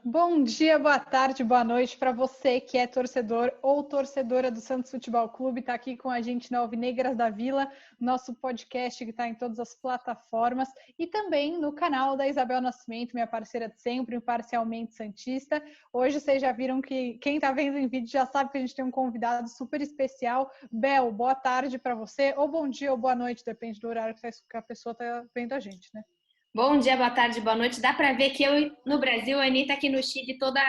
Bom dia, boa tarde, boa noite para você que é torcedor ou torcedora do Santos Futebol Clube. Está aqui com a gente na Alvinegras da Vila, nosso podcast que está em todas as plataformas e também no canal da Isabel Nascimento, minha parceira de sempre, imparcialmente santista. Hoje vocês já viram que quem está vendo em vídeo já sabe que a gente tem um convidado super especial. Bel, boa tarde para você, ou bom dia ou boa noite, depende do horário que a pessoa está vendo a gente, né? Bom dia, boa tarde, boa noite. Dá para ver que eu no Brasil, a Anitta aqui no Chile toda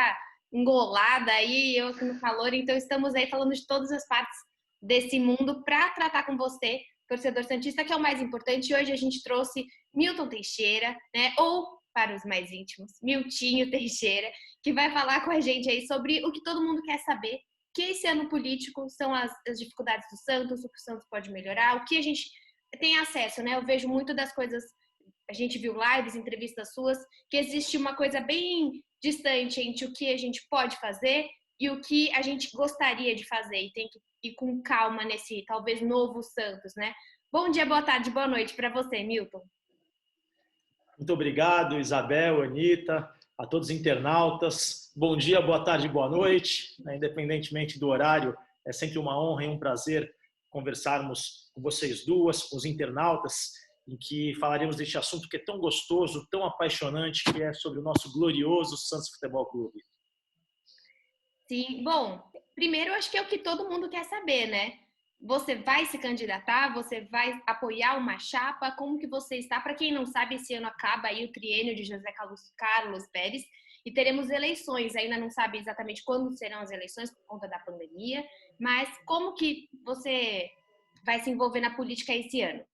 engolada aí, eu aqui no calor. Então estamos aí falando de todas as partes desse mundo para tratar com você, torcedor santista, que é o mais importante. Hoje a gente trouxe Milton Teixeira, né? Ou para os mais íntimos, Miltinho Teixeira, que vai falar com a gente aí sobre o que todo mundo quer saber, que esse ano político são as dificuldades do Santos, o que o Santos pode melhorar, o que a gente tem acesso, né? Eu vejo muito das coisas. A gente viu lives, entrevistas suas, que existe uma coisa bem distante entre o que a gente pode fazer e o que a gente gostaria de fazer. E tem que ir com calma nesse, talvez, novo Santos, né? Bom dia, boa tarde, boa noite para você, Milton. Muito obrigado, Isabel, Anitta, a todos os internautas. Bom dia, boa tarde, boa noite. Independentemente do horário, é sempre uma honra e um prazer conversarmos com vocês duas, com os internautas, em que falaremos deste assunto que é tão gostoso, tão apaixonante, que é sobre o nosso glorioso Santos Futebol Clube. Sim, bom, primeiro eu acho que é o que todo mundo quer saber, né? Você vai se candidatar? Você vai apoiar uma chapa? Como que você está? Para quem não sabe, esse ano acaba aí o triênio de José Carlos Pérez e teremos eleições. Ainda não sabe exatamente quando serão as eleições por conta da pandemia, mas como que você vai se envolver na política esse ano?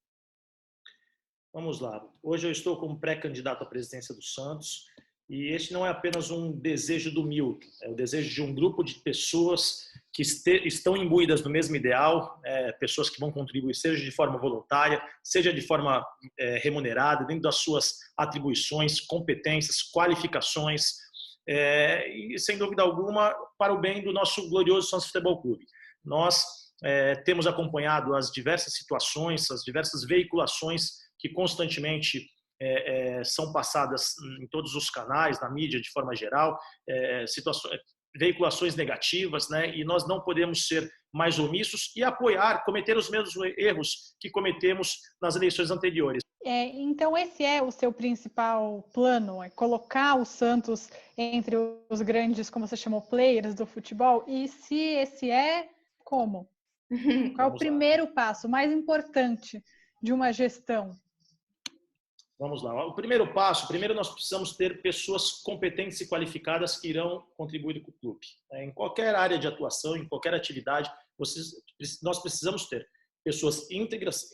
Vamos lá. Hoje eu estou como pré-candidato à presidência do Santos e este não é apenas um desejo do Milton, é o desejo de um grupo de pessoas que estão imbuídas no mesmo ideal, pessoas que vão contribuir, seja de forma voluntária, seja de forma remunerada, dentro das suas atribuições, competências, qualificações, e sem dúvida alguma para o bem do nosso glorioso Santos Futebol Clube. Nós temos acompanhado as diversas situações, as diversas veiculações que constantemente são passadas em todos os canais, na mídia de forma geral, veiculações negativas, né? E nós não podemos ser mais omissos e cometer os mesmos erros que cometemos nas eleições anteriores. Então esse é o seu principal plano, é colocar o Santos entre os grandes, como você chamou, players do futebol? E se esse como? Qual é o primeiro passo, mais importante de uma gestão? Vamos lá. O primeiro passo, primeiro nós precisamos ter pessoas competentes e qualificadas que irão contribuir com o clube. Em qualquer área de atuação, em qualquer atividade, nós precisamos ter pessoas íntegras.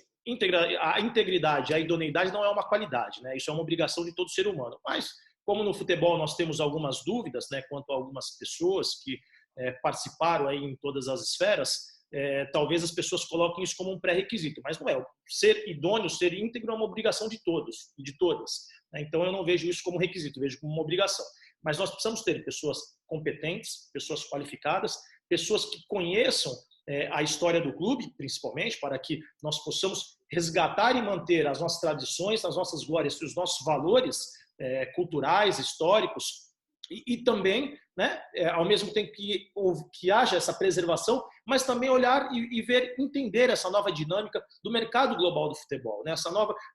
A integridade, a idoneidade não é uma qualidade, né? Isso é uma obrigação de todo ser humano. Mas, como no futebol nós temos algumas dúvidas, né, quanto a algumas pessoas que participaram aí em todas as esferas, talvez as pessoas coloquem isso como um pré-requisito, mas não é. Ser idôneo, ser íntegro é uma obrigação de todos e de todas. Então eu não vejo isso como requisito, vejo como uma obrigação. Mas nós precisamos ter pessoas competentes, pessoas qualificadas, pessoas que conheçam a história do clube, principalmente, para que nós possamos resgatar e manter as nossas tradições, as nossas glórias, os nossos valores culturais, históricos, e também, né, ao mesmo tempo que haja essa preservação, mas também olhar e ver, entender essa nova dinâmica do mercado global do futebol, né?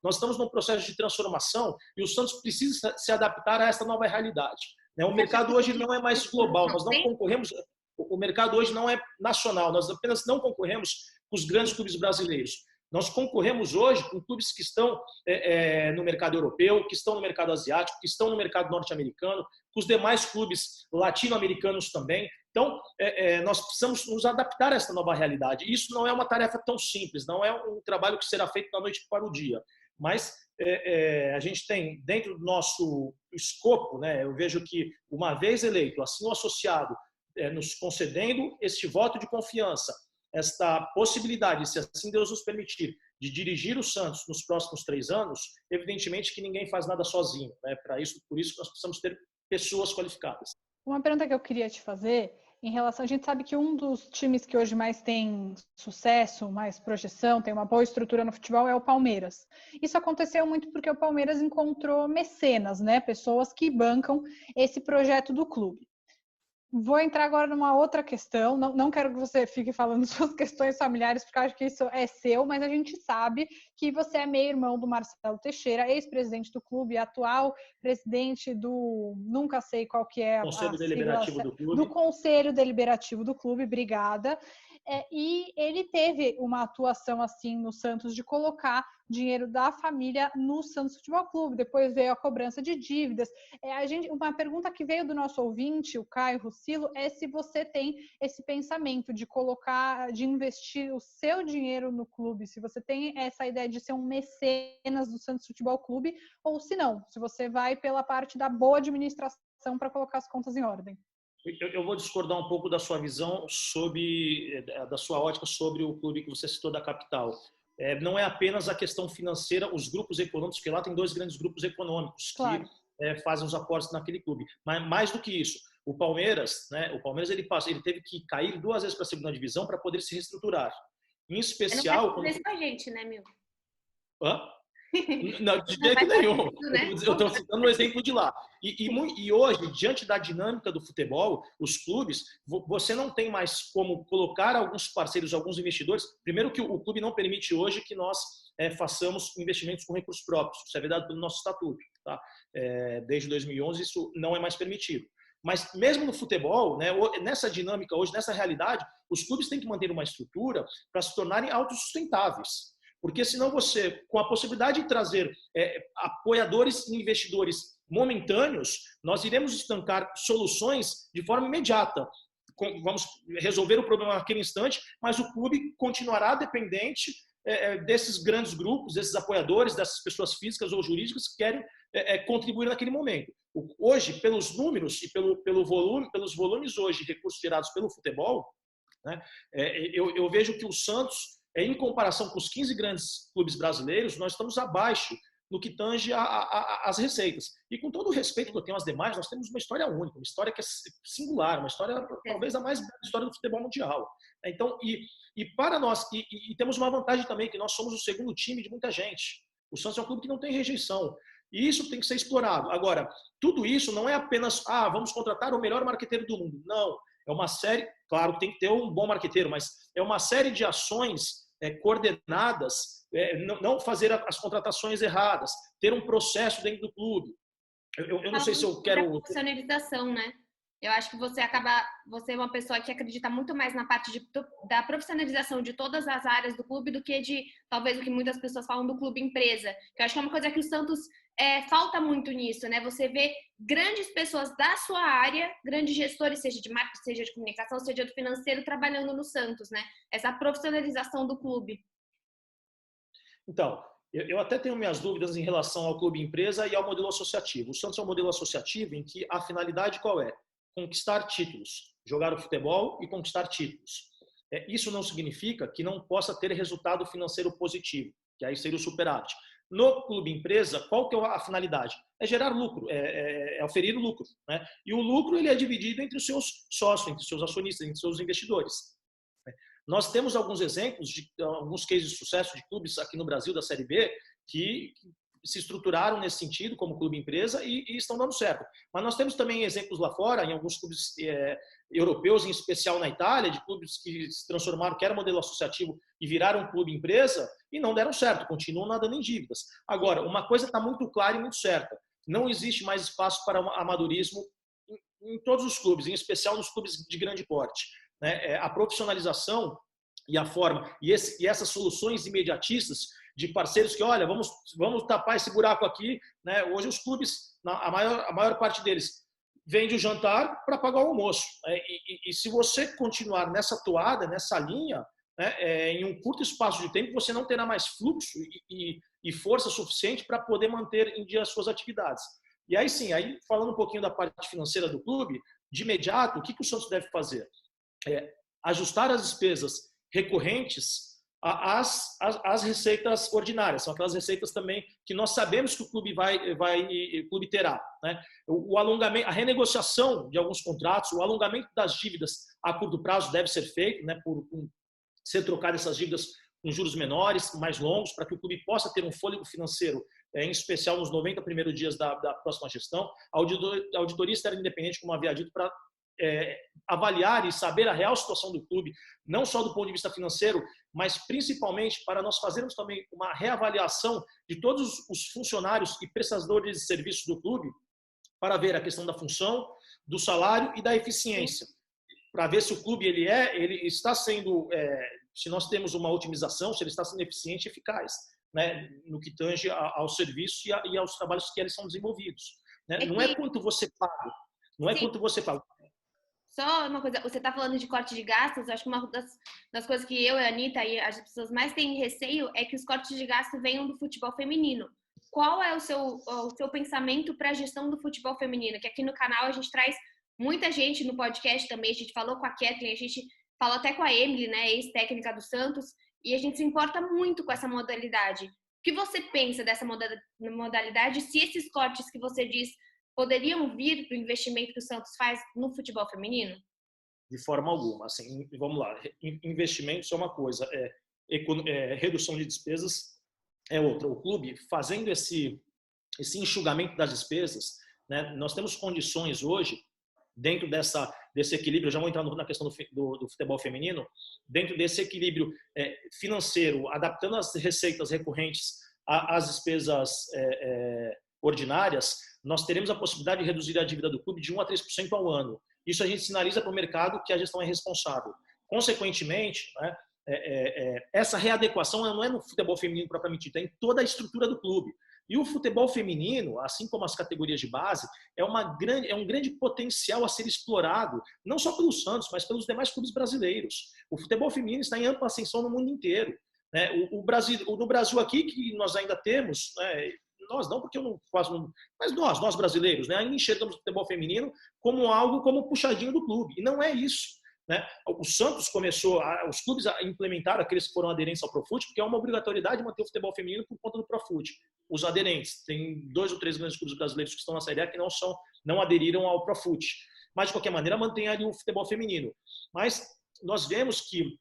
Nós estamos num processo de transformação e o Santos precisa se adaptar a essa nova realidade, né? O mercado hoje não é mais global, nós não concorremos, o mercado hoje não é nacional, nós apenas não concorremos com os grandes clubes brasileiros. Nós concorremos hoje com clubes que estão no mercado europeu, que estão no mercado asiático, que estão no mercado norte-americano, com os demais clubes latino-americanos também. Então, nós precisamos nos adaptar a essa nova realidade. Isso não é uma tarefa tão simples, não é um trabalho que será feito da noite para o dia. Mas a gente tem, dentro do nosso escopo, né, eu vejo que, uma vez eleito, assim o associado, nos concedendo este voto de confiança, esta possibilidade, se assim Deus nos permitir, de dirigir o Santos nos próximos 3 anos, evidentemente que ninguém faz nada sozinho, né? Por isso nós precisamos ter pessoas qualificadas. Uma pergunta que eu queria te fazer em relação, a gente sabe que um dos times que hoje mais tem sucesso, mais projeção, tem uma boa estrutura no futebol é o Palmeiras. Isso aconteceu muito porque o Palmeiras encontrou mecenas, né? Pessoas que bancam esse projeto do clube. Vou entrar agora numa outra questão. Não quero que você fique falando suas questões familiares, porque acho que isso é seu, mas a gente sabe que você é meio-irmão do Marcelo Teixeira, ex-presidente do clube, atual presidente do... Nunca sei qual que é Conselho a Deliberativo sigla, do clube. do Conselho Deliberativo do clube, obrigada. E ele teve uma atuação assim no Santos de colocar dinheiro da família no Santos Futebol Clube. Depois veio a cobrança de dívidas. Uma pergunta que veio do nosso ouvinte, o Caio Russilo, é se você tem esse pensamento de colocar, de investir o seu dinheiro no clube, se você tem essa ideia de ser um mecenas do Santos Futebol Clube, ou se não, se você vai pela parte da boa administração para colocar as contas em ordem. Eu vou discordar um pouco da sua visão da sua ótica sobre o clube que você citou da capital. Não é apenas a questão financeira, os grupos econômicos, porque lá tem 2 grandes grupos econômicos claro. que fazem os aportes naquele clube. Mas mais do que isso, o Palmeiras, né? O Palmeiras ele teve que cair 2 vezes para a segunda divisão para poder se reestruturar. Em especial, não quero fazer isso com a gente, né, meu? Hã? Não, de jeito nenhum. Eu estou citando um exemplo de lá. E hoje, diante da dinâmica do futebol, os clubes, você não tem mais como colocar alguns parceiros, alguns investidores. Primeiro que o clube não permite hoje que nós façamos investimentos com recursos próprios. Isso é verdade pelo nosso estatuto. Tá? Desde 2011 isso não é mais permitido. Mas mesmo no futebol, né, nessa dinâmica hoje, nessa realidade, os clubes têm que manter uma estrutura para se tornarem autossustentáveis. Porque senão você, com a possibilidade de trazer apoiadores e investidores momentâneos, nós iremos estancar soluções de forma imediata. Vamos resolver o problema naquele instante, mas o clube continuará dependente desses grandes grupos, desses apoiadores, dessas pessoas físicas ou jurídicas que querem contribuir naquele momento. Hoje, pelos números e pelos volumes hoje de recursos gerados pelo futebol, né, eu vejo que o Santos, em comparação com os 15 grandes clubes brasileiros, nós estamos abaixo no que tange às receitas. E com todo o respeito que eu tenho às demais, nós temos uma história única, uma história que é singular, uma história talvez a mais bela história do futebol mundial. Então, para nós, e temos uma vantagem também, que nós somos o segundo time de muita gente. O Santos é um clube que não tem rejeição. E isso tem que ser explorado. Agora, tudo isso não é apenas, vamos contratar o melhor marqueteiro do mundo. Não. É uma série, claro que tem que ter um bom marqueteiro, mas é uma série de ações coordenadas, não fazer as contratações erradas, ter um processo dentro do clube. Eu não sei se eu quero... Profissionalização, né? Eu acho que você é uma pessoa que acredita muito mais na parte da profissionalização de todas as áreas do clube do que de, talvez, o que muitas pessoas falam do clube empresa. Que eu acho que é uma coisa que o Santos falta muito nisso, né? Você vê grandes pessoas da sua área, grandes gestores, seja de marketing, seja de comunicação, seja do financeiro, trabalhando no Santos, né? Essa profissionalização do clube. Então, eu até tenho minhas dúvidas em relação ao clube empresa e ao modelo associativo. O Santos é um modelo associativo em que a finalidade qual é? Conquistar títulos, jogar o futebol e conquistar títulos. Isso não significa que não possa ter resultado financeiro positivo, que aí seria o superávit. No clube empresa, qual que é a finalidade? É gerar lucro, é oferir lucro, né? E o lucro ele é dividido entre os seus sócios, entre os seus acionistas, entre os seus investidores. Nós temos alguns exemplos de alguns cases de sucesso de clubes aqui no Brasil da Série B que se estruturaram nesse sentido como clube empresa e estão dando certo. Mas nós temos também exemplos lá fora, em alguns clubes europeus, em especial na Itália, de clubes que se transformaram, que era modelo associativo e viraram clube empresa e não deram certo, continuam nadando em dívidas. Agora, uma coisa está muito clara e muito certa, não existe mais espaço para amadorismo em todos os clubes, em especial nos clubes de grande porte. Né? A profissionalização e a forma, e essas soluções imediatistas de parceiros que, olha, vamos tapar esse buraco aqui, né? Hoje os clubes, a maior parte deles, vende o jantar para pagar o almoço. E se você continuar nessa toada, nessa linha, né, em um curto espaço de tempo, você não terá mais fluxo e força suficiente para poder manter em dia as suas atividades. E aí sim, falando um pouquinho da parte financeira do clube, de imediato, o que o Santos deve fazer? Ajustar as despesas recorrentes as receitas ordinárias, são aquelas receitas também que nós sabemos que o clube o clube terá, né? O alongamento, a renegociação de alguns contratos, o alongamento das dívidas a curto prazo deve ser feito, né, por ser trocado essas dívidas com juros menores, mais longos, para que o clube possa ter um fôlego financeiro, em especial nos 90 primeiros dias da próxima gestão. A auditoria externa independente, como havia dito, para avaliar e saber a real situação do clube, não só do ponto de vista financeiro, mas principalmente para nós fazermos também uma reavaliação de todos os funcionários e prestadores de serviços do clube, para ver a questão da função, do salário e da eficiência, para ver se o clube ele está sendo, se nós temos uma otimização, se ele está sendo eficiente e eficaz, né, no que tange ao serviço e aos trabalhos que eles são desenvolvidos, né? Não é quanto você paga, não é quanto você paga. Só uma coisa, você está falando de corte de gastos, acho que uma das coisas que eu e a Anitta e as pessoas mais têm receio é que os cortes de gastos venham do futebol feminino. Qual é o seu pensamento para a gestão do futebol feminino? Que aqui no canal a gente traz muita gente no podcast também, a gente falou com a Kathleen, a gente falou até com a Emily, né, ex-técnica do Santos, e a gente se importa muito com essa modalidade. O que você pensa dessa modalidade, se esses cortes que você diz poderiam vir do investimento que o Santos faz no futebol feminino? De forma alguma. Assim, vamos lá. Investimentos é uma coisa, redução de despesas é outra. O clube, fazendo esse enxugamento das despesas, né, nós temos condições hoje, dentro desse equilíbrio, eu já vou entrar na questão do futebol feminino, dentro desse equilíbrio financeiro, adaptando as receitas recorrentes às despesas ordinárias, nós teremos a possibilidade de reduzir a dívida do clube de 1 a 3% ao ano. Isso a gente sinaliza para o mercado que a gestão é responsável. Consequentemente, né, essa readequação não é no futebol feminino propriamente dito, é em toda a estrutura do clube. E o futebol feminino, assim como as categorias de base, é um grande potencial a ser explorado, não só pelo Santos, mas pelos demais clubes brasileiros. O futebol feminino está em ampla ascensão no mundo inteiro, né? No Brasil aqui, que nós ainda temos, né, nós não, porque eu não faço, mas nós brasileiros, né, ainda enxergamos o futebol feminino como algo como puxadinho do clube, e não é isso, né? O Santos os clubes implementaram, aqueles que foram aderentes ao Profut, porque é uma obrigatoriedade manter o futebol feminino por conta do Profut. Os aderentes, tem 2 ou 3 grandes clubes brasileiros que estão na Série A que não aderiram ao Profut, mas de qualquer maneira mantém ali o futebol feminino. Mas nós vemos que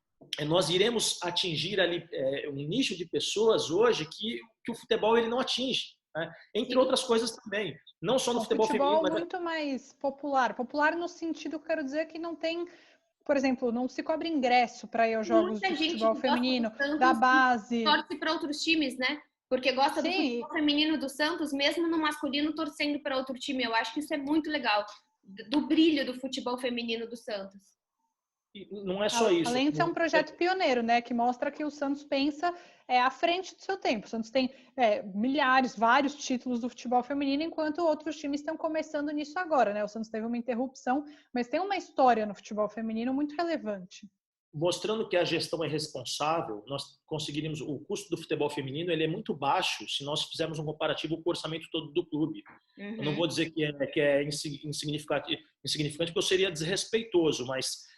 nós iremos atingir ali um nicho de pessoas hoje que o futebol ele não atinge, né? Entre outras coisas também, não só no futebol feminino. Mas muito mais popular no sentido que eu quero dizer que não tem, por exemplo, não se cobra ingresso para ir aos jogos de futebol feminino, da base. Torce para outros times, né? Porque gosta do futebol feminino do Santos, mesmo no masculino torcendo para outro time. Eu acho que isso é muito legal, do brilho do futebol feminino do Santos. E não é só isso. Além de ser um projeto pioneiro, né, que mostra que o Santos pensa à frente do seu tempo. O Santos tem vários títulos do futebol feminino, enquanto outros times estão começando nisso agora, né? O Santos teve uma interrupção, mas tem uma história no futebol feminino muito relevante. Mostrando que a gestão é responsável, nós conseguiríamos, o custo do futebol feminino ele é muito baixo se nós fizermos um comparativo com o orçamento todo do clube. Uhum. Eu não vou dizer que é insignificante, porque eu seria desrespeitoso, mas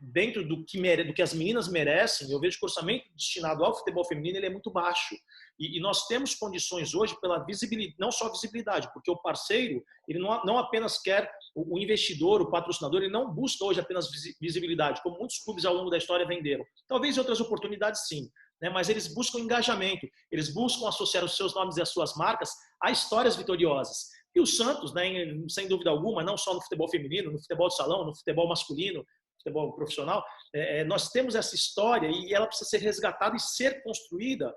dentro do que as meninas merecem, eu vejo que o orçamento destinado ao futebol feminino ele é muito baixo. E nós temos condições hoje pela visibilidade, não só visibilidade, porque o parceiro ele não apenas quer, o investidor, o patrocinador, ele não busca hoje apenas visibilidade, como muitos clubes ao longo da história venderam. Talvez em outras oportunidades sim, né? Mas eles buscam engajamento, eles buscam associar os seus nomes e as suas marcas a histórias vitoriosas. E o Santos, né, sem dúvida alguma, não só no futebol feminino, no futebol de salão, no futebol masculino, futebol profissional, nós temos essa história e ela precisa ser resgatada e ser construída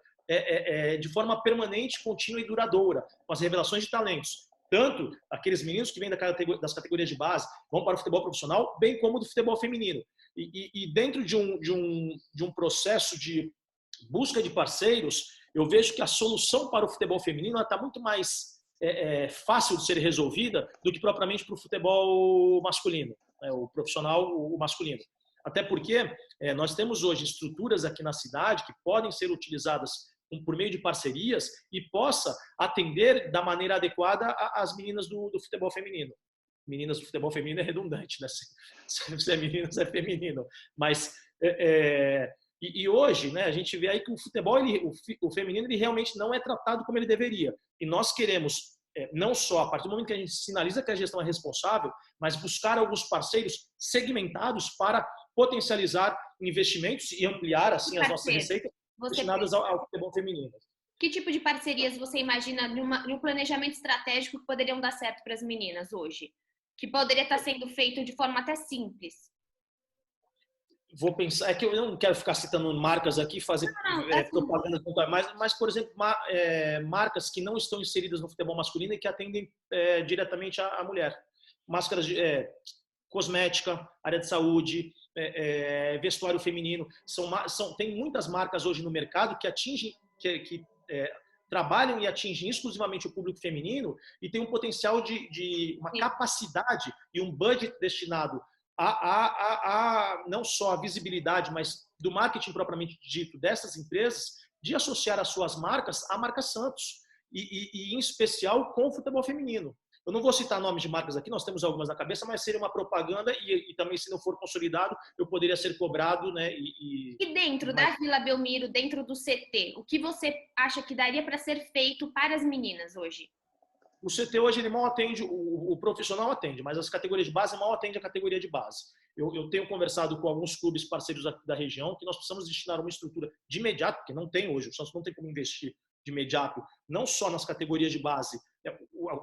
de forma permanente, contínua e duradoura, com as revelações de talentos. Tanto aqueles meninos que vêm das categorias de base vão para o futebol profissional, bem como do futebol feminino. E dentro de um processo de busca de parceiros, eu vejo que a solução para o futebol feminino está muito mais fácil de ser resolvida do que propriamente para o futebol masculino, o profissional, o masculino. Até porque nós temos hoje estruturas aqui na cidade que podem ser utilizadas por meio de parcerias e possa atender da maneira adequada as meninas do futebol feminino. Meninas do futebol feminino é redundante, né? Se é meninas, é feminino. Mas, E hoje, né, a gente vê aí que o futebol, o feminino, ele realmente não é tratado como ele deveria. E nós queremos, não só a partir do momento que a gente sinaliza que a gestão é responsável, mas buscar alguns parceiros segmentados para potencializar investimentos e ampliar assim as nossas receitas destinadas ao futebol feminino. Que tipo de parcerias você imagina de um planejamento estratégico que poderiam dar certo para as meninas hoje? Que poderia estar sendo feito de forma até simples? Vou pensar, é que eu não quero ficar citando marcas aqui, fazer propaganda, mas, por exemplo, marcas que não estão inseridas no futebol masculino e que atendem diretamente a mulher. Máscaras de cosmética, área de saúde, vestuário feminino. Tem muitas marcas hoje no mercado que atingem, que trabalham e atingem exclusivamente o público feminino e tem um potencial de uma capacidade e um budget destinado a não só a visibilidade, mas do marketing propriamente dito dessas empresas, de associar as suas marcas à marca Santos e em especial com o futebol feminino. Eu não vou citar nomes de marcas aqui, nós temos algumas na cabeça, mas seria uma propaganda e também, se não for consolidado, eu poderia ser cobrado, né? E dentro da Vila Belmiro, dentro do CT, o que você acha que daria para ser feito para as meninas hoje? O CT hoje ele mal atende, o profissional atende, mas as categorias de base mal atende a categoria de base. Eu tenho conversado com alguns clubes parceiros da região que nós precisamos destinar uma estrutura de imediato, porque não tem hoje, o Santos não tem como investir de imediato, não só nas categorias de base,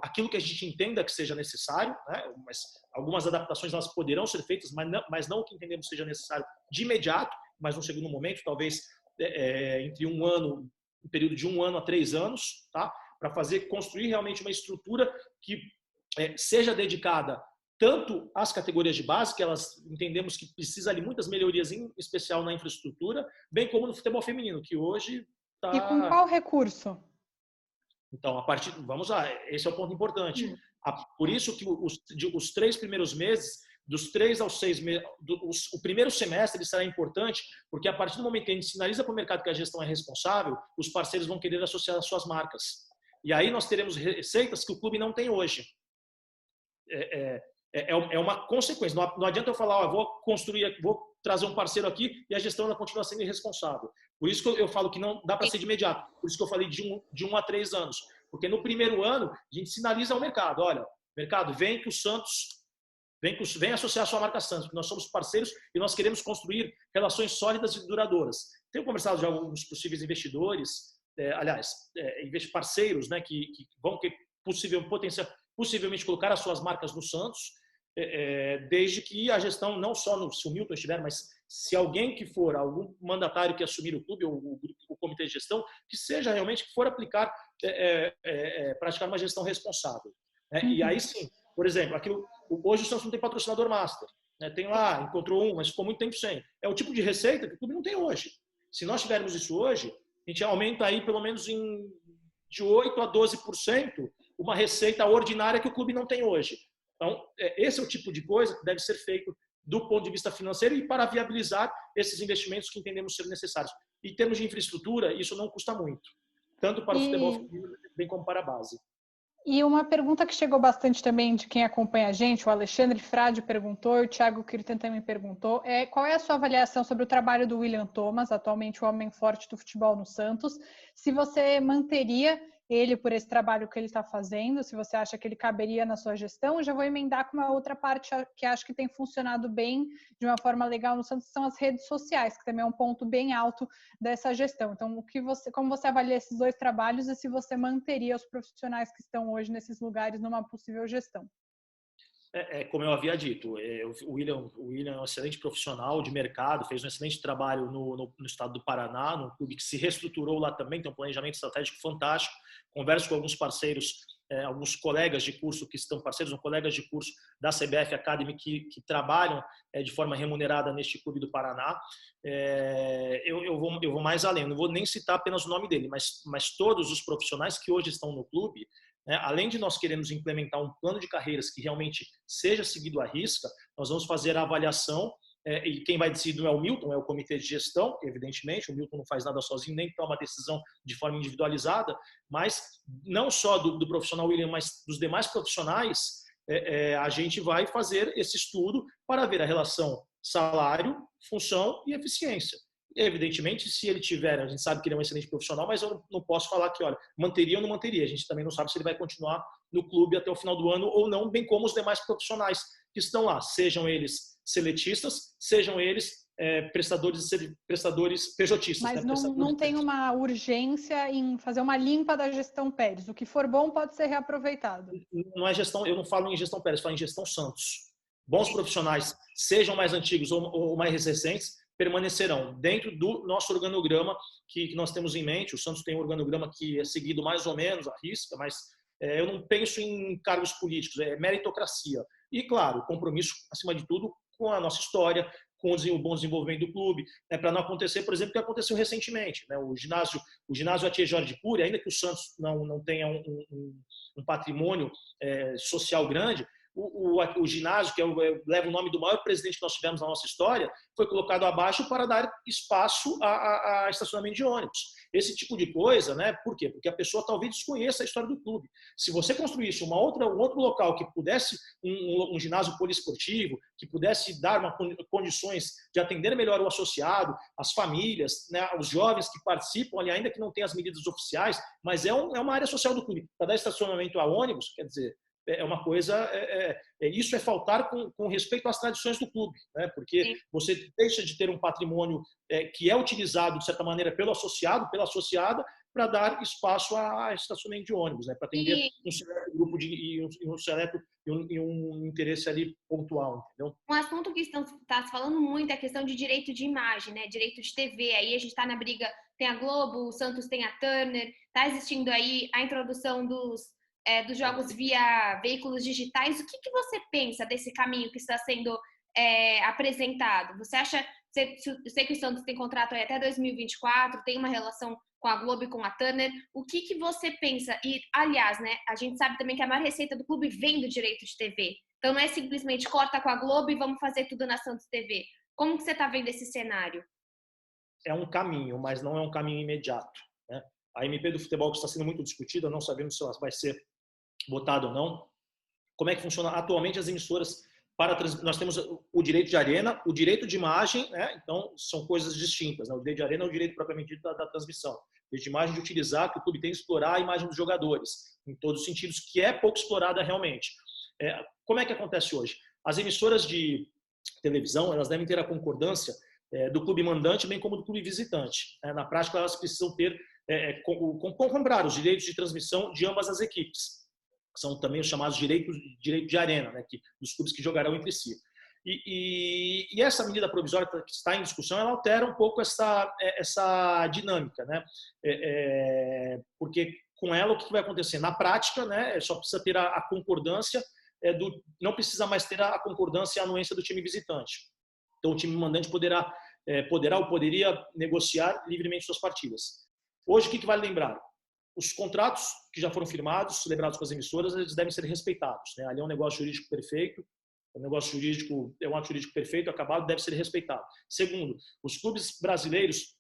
aquilo que a gente entenda que seja necessário, né? Mas algumas adaptações elas poderão ser feitas, mas não o que entendemos seja necessário de imediato, mas num segundo momento, talvez entre um período de 1 ano a 3 anos, tá? Para construir realmente uma estrutura que seja dedicada tanto às categorias de base, que elas entendemos que precisa ali muitas melhorias, em especial na infraestrutura, bem como no futebol feminino, que hoje está... E com qual recurso? Então, vamos lá, esse é o ponto importante. Por isso que os 3 primeiros meses, dos 3 aos 6 meses, o primeiro semestre será importante, porque a partir do momento que a gente sinaliza para o mercado que a gestão é responsável, os parceiros vão querer associar as suas marcas. E aí nós teremos receitas que o clube não tem hoje. É uma consequência. Não adianta eu falar, vou trazer um parceiro aqui e a gestão ainda continua sendo irresponsável. Por isso que eu falo que não dá para ser de imediato. Por isso que eu falei de 1 a 3 anos. Porque no primeiro ano, a gente sinaliza ao mercado, olha, mercado, vem que o Santos, vem associar a sua marca Santos, porque nós somos parceiros e nós queremos construir relações sólidas e duradouras. Tenho conversado já com alguns possíveis investidores, parceiros, né, que vão possivelmente colocar as suas marcas no Santos, desde que a gestão, não só se o Milton estiver, mas se alguém que for, algum mandatário que assumir o clube ou o comitê de gestão, que seja realmente que for aplicar, praticar uma gestão responsável. Né? E aí sim, por exemplo, hoje o Santos não tem patrocinador master. Né? Tem lá, encontrou um, mas ficou muito tempo sem. É o tipo de receita que o clube não tem hoje. Se nós tivermos isso hoje, a gente aumenta aí pelo menos de 8% a 12% uma receita ordinária que o clube não tem hoje. Então, esse é o tipo de coisa que deve ser feito do ponto de vista financeiro e para viabilizar esses investimentos que entendemos ser necessários. Em termos de infraestrutura, isso não custa muito, tanto para o futebol feminino, bem como para a base. E uma pergunta que chegou bastante também de quem acompanha a gente, o Alexandre Frade perguntou, o Thiago Kirtan também perguntou, qual é a sua avaliação sobre o trabalho do William Thomas, atualmente o homem forte do futebol no Santos, se você manteria ele por esse trabalho que ele está fazendo, se você acha que ele caberia na sua gestão. Já vou emendar com uma outra parte que acho que tem funcionado bem, de uma forma legal no Santos, são as redes sociais, que também é um ponto bem alto dessa gestão. Então, como você avalia esses 2 trabalhos e se você manteria os profissionais que estão hoje nesses lugares numa possível gestão? Como eu havia dito, o William é um excelente profissional de mercado, fez um excelente trabalho no estado do Paraná, num clube que se reestruturou lá também, tem um planejamento estratégico fantástico. Converso com alguns parceiros, alguns colegas de curso que estão parceiros, colegas de curso da CBF Academy que trabalham de forma remunerada neste clube do Paraná. Eu vou mais além, não vou nem citar apenas o nome dele, mas todos os profissionais que hoje estão no clube, além de nós queremos implementar um plano de carreiras que realmente seja seguido à risca, nós vamos fazer a avaliação, e quem vai decidir não é o Milton, é o comitê de gestão, evidentemente, o Milton não faz nada sozinho, nem toma uma decisão de forma individualizada, mas não só do profissional William, mas dos demais profissionais, a gente vai fazer esse estudo para ver a relação salário, função e eficiência. Evidentemente, se ele tiver, a gente sabe que ele é um excelente profissional, mas eu não posso falar que, olha, manteria ou não manteria. A gente também não sabe se ele vai continuar no clube até o final do ano ou não, bem como os demais profissionais que estão lá, sejam eles seletistas, sejam eles prestadores pejotistas. Mas não tem uma urgência em fazer uma limpa da gestão Pérez. O que for bom pode ser reaproveitado. Não é gestão, eu não falo em gestão Pérez, falo em gestão Santos. Bons profissionais, sejam mais antigos ou mais recentes, permanecerão dentro do nosso organograma que nós temos em mente. O Santos tem um organograma que é seguido mais ou menos à risca, mas eu não penso em cargos políticos, é meritocracia. E, claro, compromisso, acima de tudo, com a nossa história, com o bom desenvolvimento do clube, para não acontecer, por exemplo, o que aconteceu recentemente. O ginásio Atier Jorge Cury, ainda que o Santos não tenha um patrimônio social grande, o ginásio, que leva o nome do maior presidente que nós tivemos na nossa história, foi colocado abaixo para dar espaço a estacionamento de ônibus. Esse tipo de coisa, né? Por quê? Porque a pessoa talvez desconheça a história do clube. Se você construísse um outro local que pudesse, um ginásio poliesportivo, que pudesse dar condições de atender melhor o associado, as famílias, né, os jovens que participam ali, ainda que não tenham as medidas oficiais, mas é uma área social do clube. Para dar estacionamento a ônibus, quer dizer, é uma coisa, isso é faltar com respeito às tradições do clube, né? Porque sim, você deixa de ter um patrimônio que é utilizado, de certa maneira, pelo associado, pela associada, para dar espaço a estacionamento de ônibus, né? Para atender um certo grupo e um interesse ali pontual, entendeu? Um assunto que está se falando muito é a questão de direito de imagem, né? Direito de TV. Aí a gente está na briga, tem a Globo, o Santos tem a Turner, está existindo aí a introdução dos jogos via veículos digitais. O que você pensa desse caminho que está sendo apresentado? Você acha, eu sei que o Santos tem contrato aí até 2024, tem uma relação com a Globo e com a Turner. O que você pensa? E, aliás, né, a gente sabe também que a maior receita do clube vem do direito de TV. Então, não é simplesmente corta com a Globo e vamos fazer tudo na Santos TV. Como que você está vendo esse cenário? É um caminho, mas não é um caminho imediato, né? A MP do futebol que está sendo muito discutida, não sabemos se ela vai ser votada ou não. Como é que funciona atualmente as emissoras? Nós temos o direito de arena, o direito de imagem, né? Então são coisas distintas, né? O direito de arena é o direito propriamente dito da transmissão. O direito de imagem de utilizar, que o clube tem que explorar a imagem dos jogadores, em todos os sentidos, que é pouco explorada realmente. Como é que acontece hoje? As emissoras de televisão, elas devem ter a concordância do clube mandante, bem como do clube visitante. Na prática, elas precisam ter comprar os direitos de transmissão de ambas as equipes. São também os chamados direito de arena, né, dos clubes que jogarão entre si. E essa medida provisória que está em discussão, ela altera um pouco essa dinâmica, né? Porque com ela o que vai acontecer? Na prática, né, só precisa ter a concordância, não precisa mais ter a concordância e a anuência do time visitante. Então o time mandante poderia negociar livremente suas partidas. Hoje, o que vale lembrar? Os contratos que já foram firmados, celebrados com as emissoras, eles devem ser respeitados, né? Ali é um negócio jurídico perfeito, um ato jurídico perfeito, acabado, deve ser respeitado. Segundo, os clubes brasileiros,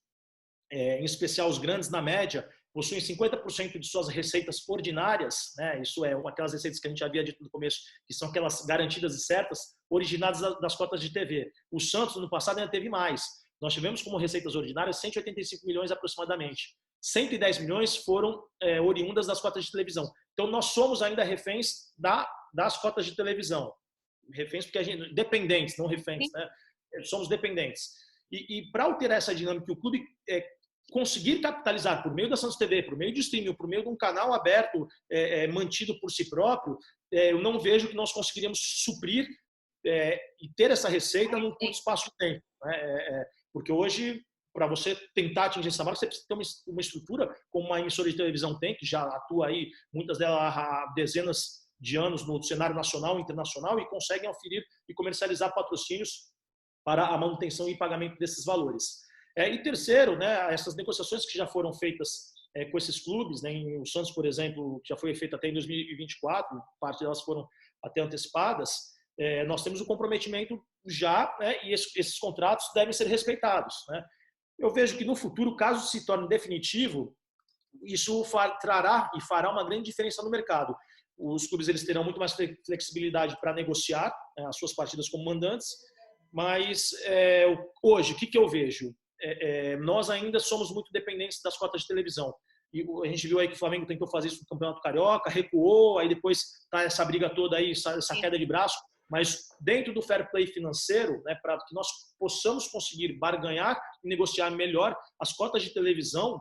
em especial os grandes, na média, possuem 50% de suas receitas ordinárias, né? Isso é aquelas receitas que a gente já havia dito no começo, que são aquelas garantidas e certas, originadas das cotas de TV. O Santos, no passado, ainda teve mais. Nós tivemos como receitas ordinárias 185 milhões aproximadamente. 110 milhões foram oriundas das cotas de televisão. Então, nós somos ainda reféns das cotas de televisão. Reféns porque dependentes, não reféns, né? Somos dependentes. E para alterar essa dinâmica que o clube conseguir capitalizar por meio da Santos TV, por meio de streaming, por meio de um canal aberto, mantido por si próprio, eu não vejo que nós conseguiríamos suprir e ter essa receita num curto espaço de tempo, né? Porque hoje, para você tentar atingir essa marca, você precisa ter uma estrutura como uma emissora de televisão tem, que já atua aí, muitas delas há dezenas de anos no cenário nacional e internacional, e conseguem oferir e comercializar patrocínios para a manutenção e pagamento desses valores. E terceiro, né, essas negociações que já foram feitas com esses clubes, né, o Santos, por exemplo, que já foi feita até em 2024, parte delas foram até antecipadas, nós temos o comprometimento já, né, e esses contratos devem ser respeitados, né? Eu vejo que no futuro, caso se torne definitivo, isso trará e fará uma grande diferença no mercado. Os clubes eles terão muito mais flexibilidade para negociar as suas partidas como mandantes, mas hoje, o que eu vejo? nós ainda somos muito dependentes das cotas de televisão. E a gente viu aí que o Flamengo tentou fazer isso no Campeonato Carioca, recuou, aí depois tá essa briga toda aí, essa queda de braço. Mas dentro do fair play financeiro, né, para que nós possamos conseguir barganhar e negociar melhor as cotas de televisão,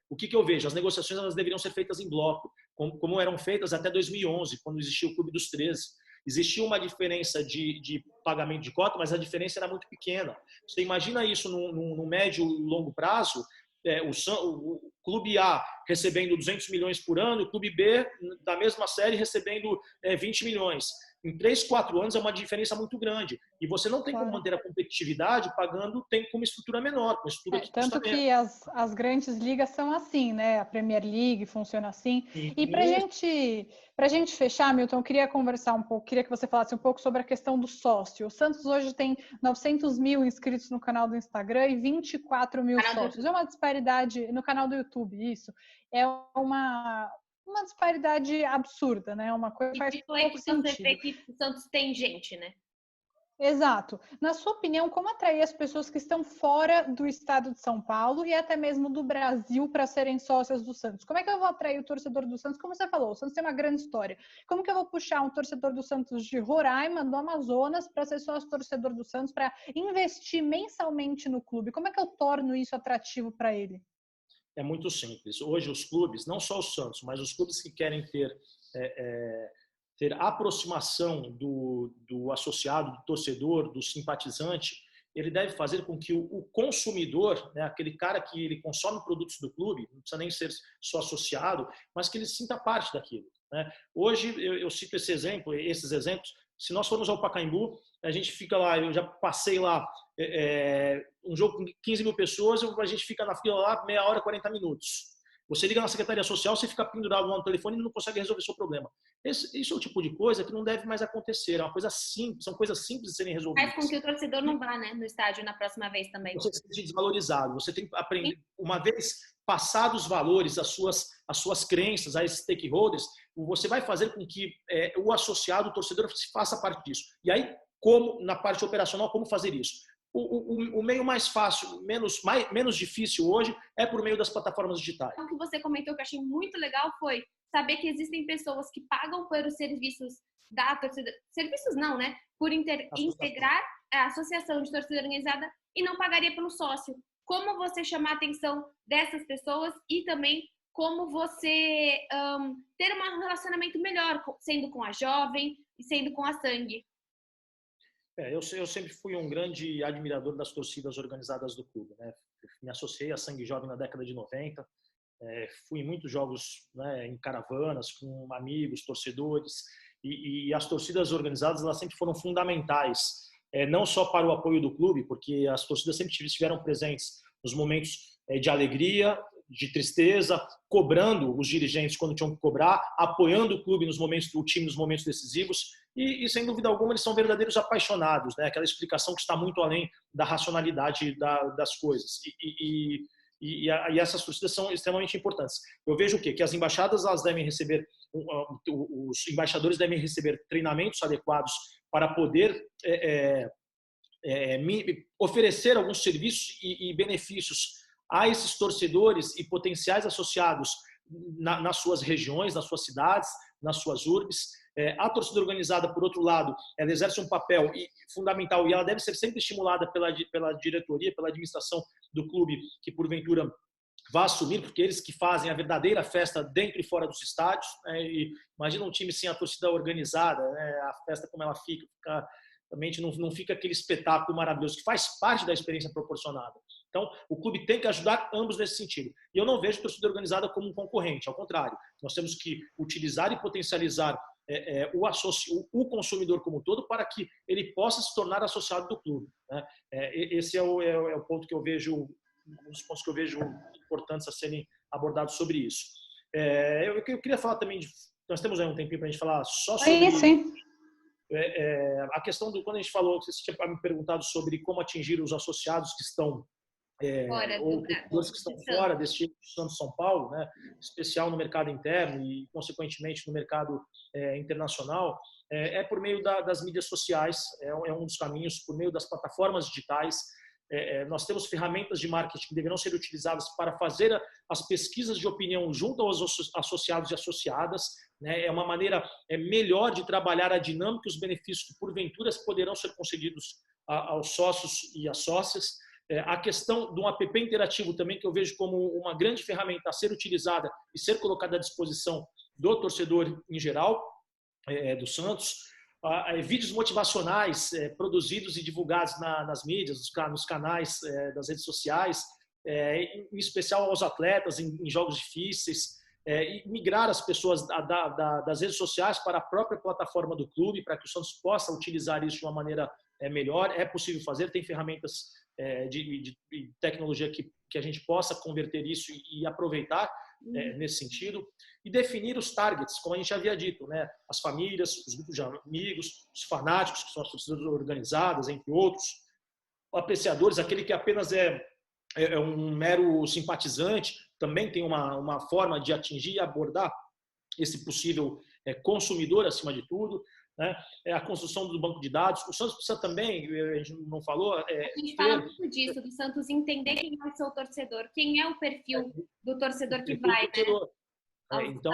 o que eu vejo? As negociações elas deveriam ser feitas em bloco, como eram feitas até 2011, quando existia o Clube dos 13. Existia uma diferença de pagamento de cota, mas a diferença era muito pequena. Você imagina isso no médio e longo prazo, o Clube A recebendo 200 milhões por ano, o Clube B, da mesma série, recebendo 20 milhões. Em 3, 4 anos é uma diferença muito grande. E você não tem como manter a competitividade pagando com uma estrutura menor, com uma estrutura que tanto que as grandes ligas são assim, né? A Premier League funciona assim. E para gente fechar, Milton, eu queria conversar um pouco, queria que você falasse um pouco sobre a questão do sócio. O Santos hoje tem 900 mil inscritos no canal do Instagram e 24 mil sócios. É uma disparidade no canal do YouTube, isso. É uma disparidade absurda, né? Uma coisa que faz pouco sentido. Você vê que o Santos tem gente, né? Exato. Na sua opinião, como atrair as pessoas que estão fora do estado de São Paulo e até mesmo do Brasil para serem sócias do Santos? Como é que eu vou atrair o torcedor do Santos? Como você falou, o Santos tem uma grande história. Como que eu vou puxar um torcedor do Santos de Roraima, do Amazonas, para ser sócio torcedor do Santos, para investir mensalmente no clube? Como é que eu torno isso atrativo para ele? É muito simples. Hoje os clubes, não só o Santos, mas os clubes que querem ter aproximação do associado, do torcedor, do simpatizante, ele deve fazer com que o consumidor, né, aquele cara que ele consome produtos do clube, não precisa nem ser só associado, mas que ele sinta parte daquilo, né? Hoje eu cito esses exemplos. Se nós formos ao Pacaembu, a gente fica lá, eu já passei lá um jogo com 15 mil pessoas, a gente fica na fila lá meia hora, 40 minutos. Você liga na Secretaria Social, você fica pendurado lá no telefone e não consegue resolver seu problema. Isso é o tipo de coisa que não deve mais acontecer. É uma coisa simples, são coisas simples de serem resolvidas. Faz com que o torcedor não vá, né, no estádio na próxima vez também. Você se sente desvalorizado. Você tem que aprender, uma vez passados os valores, as suas crenças, as stakeholders, você vai fazer com que o associado, o torcedor, se faça parte disso. E aí, como na parte operacional, como fazer isso? O meio mais fácil, menos difícil hoje, é por meio das plataformas digitais. O que você comentou que eu achei muito legal foi saber que existem pessoas que pagam pelos serviços da torcida. Serviços não, né? Por integrar a associação de torcida organizada e não pagaria pelo sócio. Como você chamar a atenção dessas pessoas e também como você ter um relacionamento melhor, sendo com a jovem e sendo com a sangue. Eu sempre fui um grande admirador das torcidas organizadas do clube, né? Me associei à Sangue Jovem na década de 90, fui em muitos jogos, né, em caravanas, com amigos, torcedores, e as torcidas organizadas elas sempre foram fundamentais, não só para o apoio do clube, porque as torcidas sempre estiveram presentes nos momentos de alegria, de tristeza, cobrando os dirigentes quando tinham que cobrar, apoiando o clube o time nos momentos decisivos, e sem dúvida alguma eles são verdadeiros apaixonados, né? Aquela explicação que está muito além da racionalidade das coisas. E essas torcidas são extremamente importantes. Eu vejo o quê? Que as embaixadas elas devem receber, os embaixadores devem receber treinamentos adequados para poder oferecer alguns serviços e benefícios a esses torcedores e potenciais associados nas suas regiões, nas suas cidades, nas suas urbes. A torcida organizada, por outro lado, ela exerce um papel fundamental e ela deve ser sempre estimulada pela diretoria, pela administração do clube, que porventura vá assumir, porque eles que fazem a verdadeira festa dentro e fora dos estádios. E imagina um time sem a torcida organizada, né? A festa como ela fica realmente não fica aquele espetáculo maravilhoso que faz parte da experiência proporcionada. Então, o clube tem que ajudar ambos nesse sentido. E eu não vejo a torcida organizada como um concorrente, ao contrário. Nós temos que utilizar e potencializar o consumidor como um todo para que ele possa se tornar associado do clube, né? Esse é o ponto que eu vejo, um dos pontos que eu vejo importantes a serem abordados sobre isso. Eu queria falar também, nós temos aí um tempinho para a gente falar só sobre... Sim. A questão quando a gente falou, você tinha me perguntado sobre como atingir os associados que estão ou que estão fora desse tipo de Santos São Paulo, né, especial no mercado interno e, consequentemente, no mercado internacional, por meio das mídias sociais, é um dos caminhos, por meio das plataformas digitais. nós temos ferramentas de marketing que deverão ser utilizadas para fazer as pesquisas de opinião junto aos associados e associadas, né? É uma maneira melhor de trabalhar a dinâmica e os benefícios que, porventura, poderão ser concedidos aos sócios e às sócias. A questão de um app interativo também, que eu vejo como uma grande ferramenta a ser utilizada e ser colocada à disposição do torcedor em geral, do Santos. Vídeos motivacionais produzidos e divulgados nas mídias, nos canais das redes sociais, em especial aos atletas em jogos difíceis, e migrar as pessoas das redes sociais para a própria plataforma do clube, para que o Santos possa utilizar isso de uma maneira melhor. É possível fazer, tem ferramentas de tecnologia que a gente possa converter isso e aproveitar nesse sentido. E definir os targets, como a gente havia dito, né? As famílias, os grupos de amigos, os fanáticos, que são as torcidas organizadas, entre outros, apreciadores, aquele que apenas é um mero simpatizante, também tem uma forma de atingir e abordar esse possível consumidor, acima de tudo, né? A construção do banco de dados. O Santos precisa também, a gente não falou... A gente fala muito disso, do Santos entender quem é o seu torcedor, quem é o perfil do torcedor que vai, né? Então,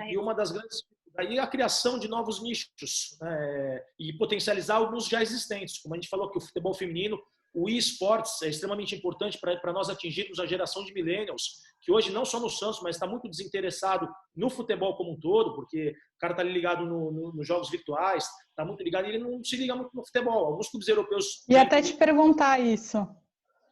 e uma das grandes... Aí a criação de novos nichos, e potencializar alguns já existentes. Como a gente falou que o futebol feminino, o eSports é extremamente importante para nós atingirmos a geração de millennials, que hoje não só no Santos, mas está muito desinteressado no futebol como um todo, porque o cara está ligado nos jogos virtuais, está muito ligado, e ele não se liga muito no futebol. Alguns clubes europeus... E até te perguntar isso.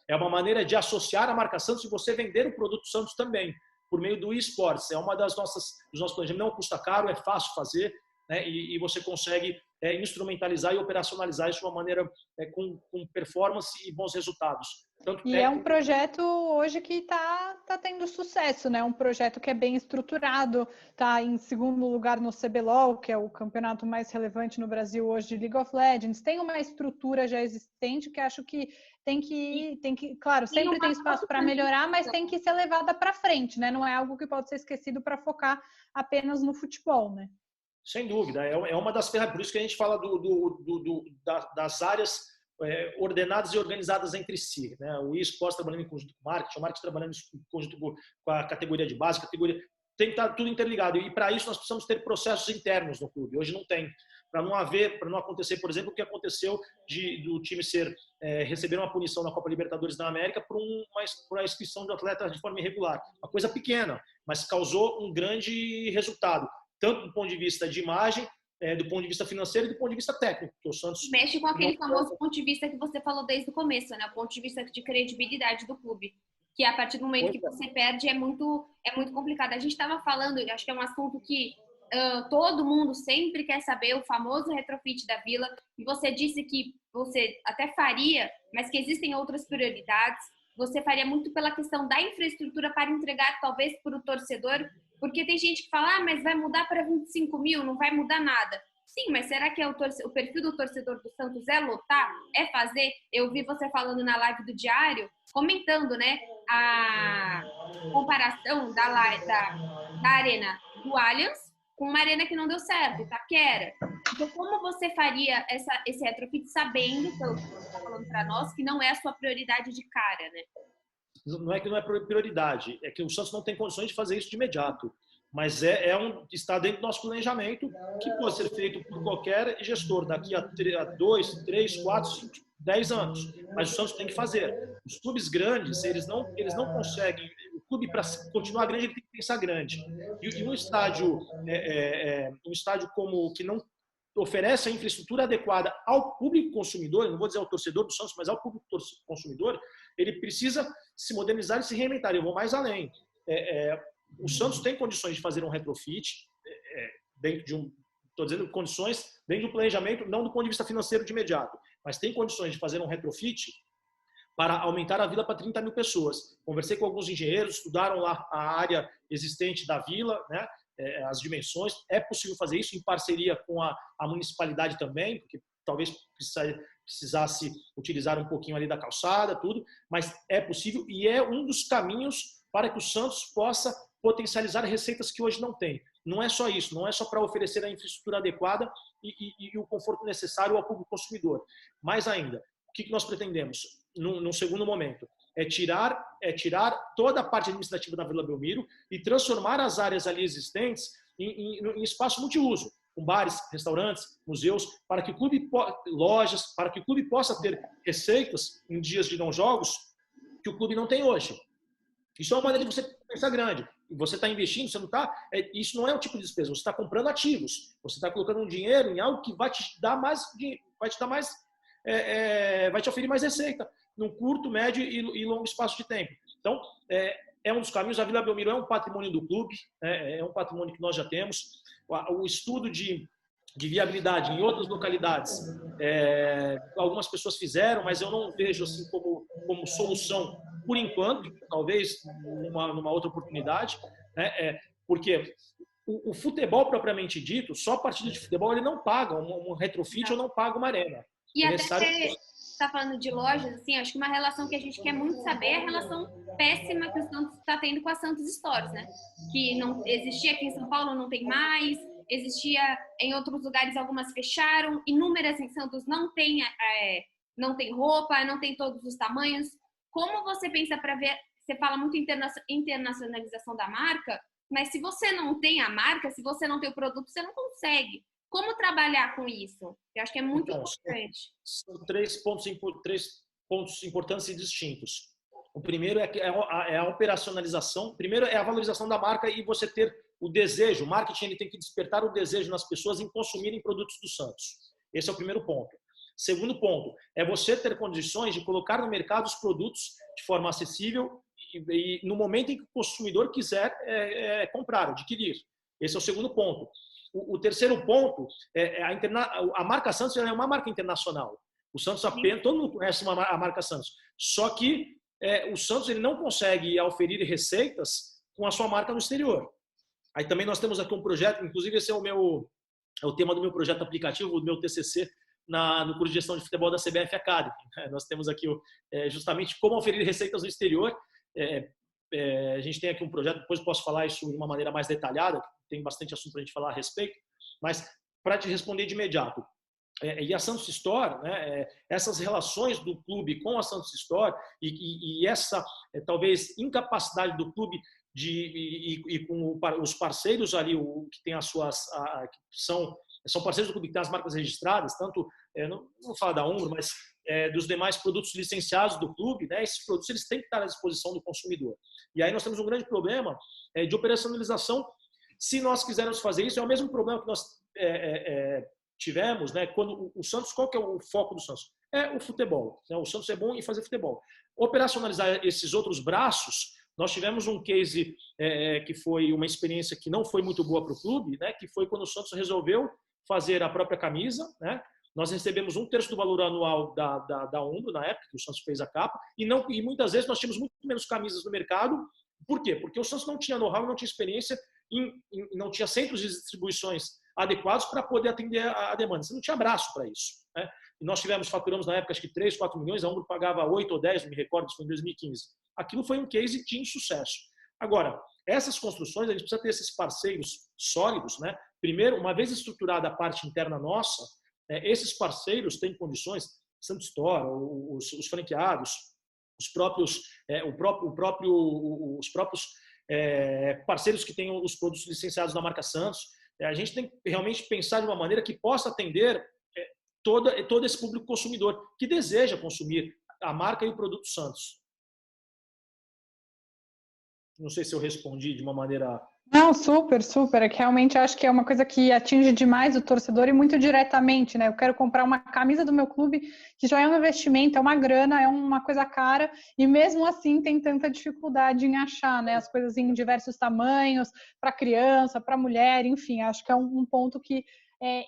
É uma maneira de associar a marca Santos e você vender o produto Santos também, por meio do eSports. É uma dos nossos planejamentos. Não custa caro, é fácil fazer, né? E você consegue instrumentalizar e operacionalizar isso de uma maneira com performance e bons resultados. É um projeto hoje que está tendo sucesso, né? Um projeto que é bem estruturado, está em segundo lugar no CBLOL, que é o campeonato mais relevante no Brasil hoje de League of Legends. Tem uma estrutura já existente que acho que tem que, claro, sempre tem espaço para melhorar, mas tem que ser levada para frente, né? Não é algo que pode ser esquecido para focar apenas no futebol, né? Sem dúvida, é uma das ferramentas, por isso que a gente fala das áreas ordenadas e organizadas entre si, né? O eSports trabalhando em conjunto com o marketing trabalhando em conjunto com a categoria de base, tem que estar tudo interligado, e para isso nós precisamos ter processos internos no clube. Hoje não tem, para não acontecer, por exemplo, o que aconteceu do time receber uma punição na Copa Libertadores da América por a inscrição de atleta de forma irregular, uma coisa pequena, mas causou um grande resultado, tanto do ponto de vista de imagem, do ponto de vista financeiro e do ponto de vista técnico, que o Santos... Mexe com aquele famoso ponto de vista que você falou desde o começo, né? O ponto de vista de credibilidade do clube, que a partir do momento que você perde é muito complicado. A gente estava falando, acho que é um assunto que todo mundo sempre quer saber, o famoso retrofit da Vila, e você disse que você até faria, mas que existem outras prioridades. Você faria muito pela questão da infraestrutura para entregar, talvez, para o torcedor. Porque tem gente que fala, mas vai mudar para 25 mil, não vai mudar nada. Sim, mas será que o perfil do torcedor do Santos é lotar? É fazer? Eu vi você falando na live do Diário, comentando, né, a comparação da arena do Allianz com uma arena que não deu certo, Itaquera. Então, como você faria esse retrofit sabendo, pelo que você está falando para nós, que não é a sua prioridade de cara, né? Não é que não é prioridade, é que o Santos não tem condições de fazer isso de imediato, mas está dentro do nosso planejamento, que pode ser feito por qualquer gestor daqui a 2, 3, 4, 5, 10 anos, mas o Santos tem que fazer. Os clubes grandes, eles não conseguem, o clube para continuar grande ele tem que pensar grande, e um estádio como que não oferece a infraestrutura adequada ao público consumidor, eu não vou dizer ao torcedor do Santos, mas ao público consumidor, ele precisa se modernizar e se reinventar. Eu vou mais além. O Santos tem condições de fazer um retrofit, dentro de estou dizendo condições dentro do planejamento, não do ponto de vista financeiro de imediato, mas tem condições de fazer um retrofit para aumentar a vila para 30 mil pessoas. Conversei com alguns engenheiros, estudaram lá a área existente da vila, né? As dimensões. É possível fazer isso em parceria com a municipalidade também, porque talvez precisasse utilizar um pouquinho ali da calçada, tudo, mas é possível e é um dos caminhos para que o Santos possa potencializar receitas que hoje não tem. Não é só isso, não é só para oferecer a infraestrutura adequada e o conforto necessário ao público consumidor. Mais ainda, o que nós pretendemos, num segundo momento? É tirar toda a parte administrativa da Vila Belmiro e transformar as áreas ali existentes em espaço multiuso, com bares, restaurantes, museus, para que o clube, lojas, para que o clube possa ter receitas em dias de não jogos que o clube não tem hoje. Isso é uma maneira de você pensar grande. Você está investindo, você não está. Isso não é um tipo de despesa. Você está comprando ativos. Você está colocando um dinheiro em algo que vai te dar mais, vai te oferecer mais receita num curto, médio e longo espaço de tempo. Então, é um dos caminhos. A Vila Belmiro é um patrimônio do clube, é um patrimônio que nós já temos. O estudo de viabilidade em outras localidades, algumas pessoas fizeram, mas eu não vejo assim como solução por enquanto, talvez numa outra oportunidade, né? Porque o futebol propriamente dito, só a partida de futebol ele não paga um retrofit ou não paga uma arena. E até você está falando de lojas, assim, acho que uma relação que a gente quer muito saber é a relação péssima que o Santos está tendo com a Santos Stores, né? Que não existia aqui em São Paulo, não tem mais, existia em outros lugares, algumas fecharam, inúmeras em Santos não tem roupa, não tem todos os tamanhos. Como você pensa para ver, você fala muito internacionalização da marca, mas se você não tem a marca, se você não tem o produto, você não consegue. Como trabalhar com isso? Eu acho que é muito importante. São três pontos importantes e distintos. O primeiro é a operacionalização. Primeiro é a valorização da marca e você ter o desejo. O marketing ele tem que despertar o desejo nas pessoas em consumirem produtos do Santos. Esse é o primeiro ponto. Segundo ponto, é você ter condições de colocar no mercado os produtos de forma acessível e no momento em que o consumidor quiser comprar, adquirir. Esse é o segundo ponto. O terceiro ponto a marca Santos é uma marca internacional. O Santos apenas, todo mundo conhece a marca Santos. Só que o Santos ele não consegue oferir receitas com a sua marca no exterior. Aí também nós temos aqui um projeto, inclusive esse é o tema do meu projeto aplicativo, do meu TCC, no curso de gestão de futebol da CBF Academy. Nós temos aqui justamente como oferir receitas no exterior. A gente tem aqui um projeto, depois posso falar isso de uma maneira mais detalhada, tem bastante assunto para a gente falar a respeito, mas para te responder de imediato. E a Santos Store, né, essas relações do clube com a Santos Store e essa talvez incapacidade do clube e com os parceiros ali que tem as suas que são parceiros do clube que tem as marcas registradas, tanto não vou falar da Umbro, mas dos demais produtos licenciados do clube, né, esses produtos eles têm que estar à disposição do consumidor. E aí nós temos um grande problema de operacionalização. Se nós quisermos fazer isso, é o mesmo problema que nós tivemos, né? Quando o Santos, qual que é o foco do Santos? É o futebol. Né? O Santos é bom em fazer futebol. Operacionalizar esses outros braços, nós tivemos um case que foi uma experiência que não foi muito boa para o clube, né? Que foi quando o Santos resolveu fazer a própria camisa, né? Nós recebemos 1/3 do valor anual da Umbro, na época que o Santos fez a capa, e muitas vezes nós tínhamos muito menos camisas no mercado. Por quê? Porque o Santos não tinha know-how, não tinha experiência, não tinha centros de distribuições adequados para poder atender a demanda. Você não tinha braço para isso. Né? E nós faturamos na época acho que 3, 4 milhões, a Umbro pagava 8 ou 10, não me recordo, isso foi em 2015. Aquilo foi um case de insucesso. Agora, essas construções, a gente precisa ter esses parceiros sólidos. Né? Primeiro, uma vez estruturada a parte interna nossa, esses parceiros têm condições, Santos Store, os franqueados, os próprios parceiros que têm os produtos licenciados da marca Santos. A gente tem que realmente pensar de uma maneira que possa atender todo esse público consumidor que deseja consumir a marca e o produto Santos. Não sei se eu respondi de uma maneira... Não, super, super. É que realmente acho que é uma coisa que atinge demais o torcedor e muito diretamente, né? Eu quero comprar uma camisa do meu clube, que já é um investimento, é uma grana, é uma coisa cara, e mesmo assim tem tanta dificuldade em achar, né? As coisas em diversos tamanhos, para criança, para mulher, enfim, acho que é um ponto que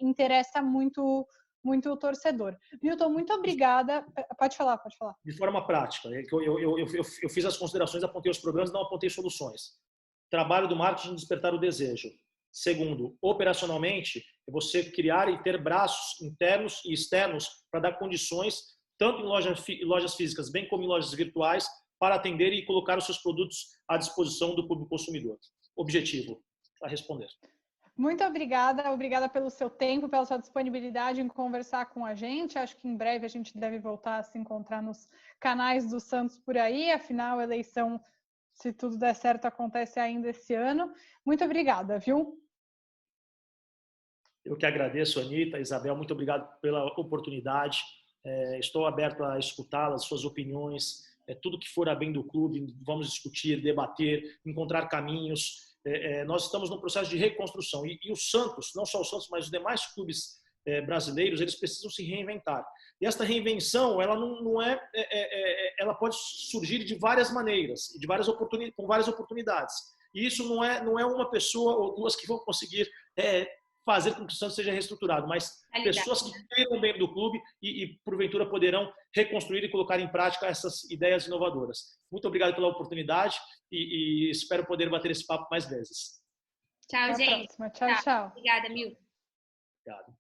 interessa muito o torcedor. Milton, muito obrigada. Pode falar, pode falar. De forma prática, eu fiz as considerações, apontei os problemas, não apontei soluções. Trabalho do marketing, despertar o desejo. Segundo, operacionalmente, é você criar e ter braços internos e externos para dar condições, tanto em lojas físicas, bem como em lojas virtuais, para atender e colocar os seus produtos à disposição do público consumidor. Objetivo, para responder. Muito obrigada pelo seu tempo, pela sua disponibilidade em conversar com a gente. Acho que em breve a gente deve voltar a se encontrar nos canais do Santos por aí, afinal a eleição, se tudo der certo, acontece ainda esse ano. Muito obrigada, viu? Eu que agradeço, Anita, Isabel, muito obrigado pela oportunidade. Estou aberto a escutá-las, suas opiniões, tudo que for a bem do clube, vamos discutir, debater, encontrar caminhos. Nós estamos num processo de reconstrução e o Santos, não só o Santos, mas os demais clubes brasileiros, eles precisam se reinventar. E esta reinvenção, ela não é, ela pode surgir de várias maneiras, de com várias oportunidades. E isso não é uma pessoa ou duas que vão conseguir fazer com que o Santos seja reestruturado, mas pessoas que queiram bem do clube e porventura poderão reconstruir e colocar em prática essas ideias inovadoras. Muito obrigado pela oportunidade e espero poder bater esse papo mais vezes. Tchau, gente. Até a próxima. Tchau. Obrigada, Milton. Obrigado.